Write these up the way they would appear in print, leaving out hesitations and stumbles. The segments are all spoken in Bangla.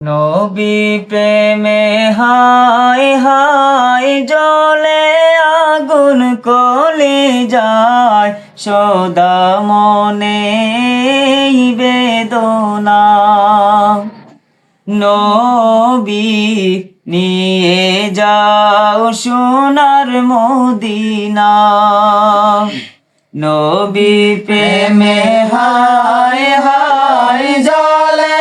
নবী প্রেমে হায় হায় জ্বলে আগুন কলে যায় সদা মনে বেদনা। নবী নিয়ে যাও সোনার মদিনা। নবী প্রেমে হায় হায় জ্বলে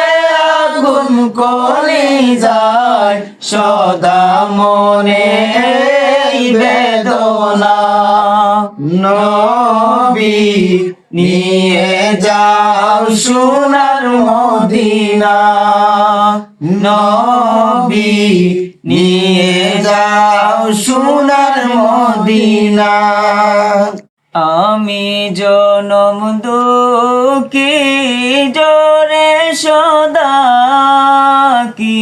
আগুন কলে যায় সদা মনে বেদনা। নবী নিয়ে যাও সোনার মদিনা। নবী নিয়ে যাও সোনার মদিনা। আমি জনম দুঃখী জোরে সদা কি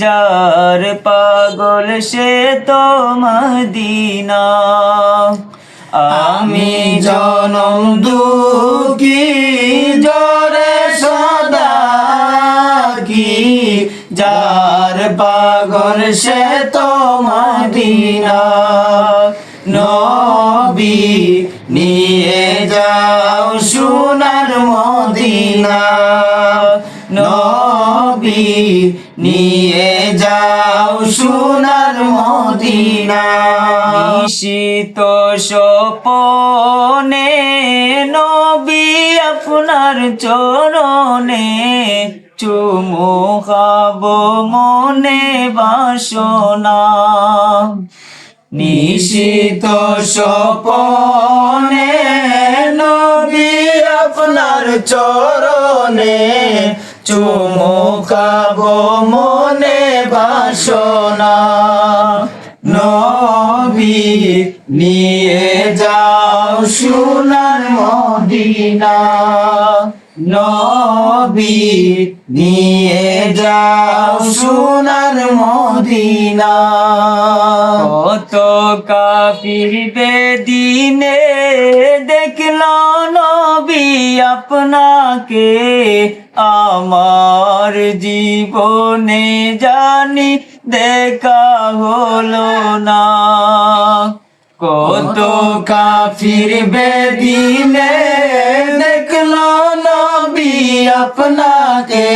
যার পাগল সে তো মদিনা। আমি জনম দুঃখী জোরে সদা কি যার পাগল সে তো মদিনা। নবী নিয়ে যাও সোনার মদিনা। নবী নিয়ে যাও সোনার মদিনা। নিশিত স্বপনে নবী আপনার চরণে চুমু খাবো মনে বাসনা। নিশিত স্বপনে নবী আপনার চরণে চুমু খাবো মনে বাসনা। নবী নিয়ে যাও সোনার মদিনা। নবী নিয়ে যাও সোনার মদিনা। কত কাফির বেদিনে দেখলো নবী আপনাকে আমার জীবনে জানি দেখা হলো না। কত কাফির বেদিনে দেখলো নবী আপনাকে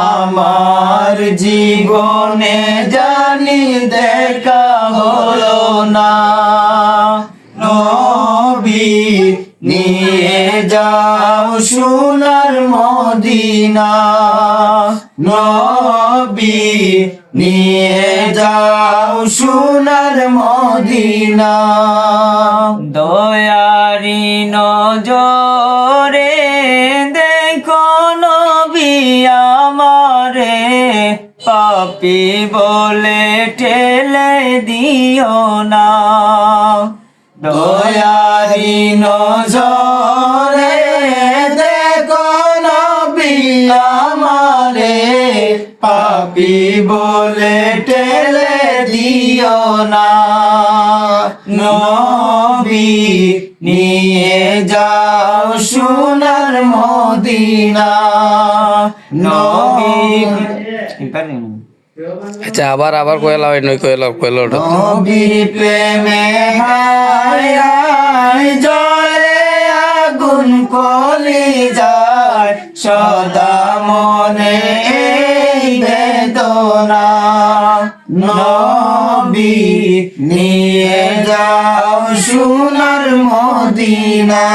আমার জীবনে জানি দেখা হলো না। নবী নিয়ে যাও সোনার মদিনা। নবী নিয়ে যাও সোনার মদিনা। দয়ারি নজরে দেখো নবী আমারে পাপী বলে ঠেলে দিও না। দয়ারি নজরে দেখো নবী আমারে পাপী বলে ঠেলে দিও না। নবী নিয়ে যাও সোনার মদিনা। নবী আচ্ছা আবার কয়লা নই কয়লা নবীর প্রেমে হায় হায় জ্বলে আগুন কলি যায় সদা মনে বেদনা। নবী নিয়ে যাও সোনার মদিনা।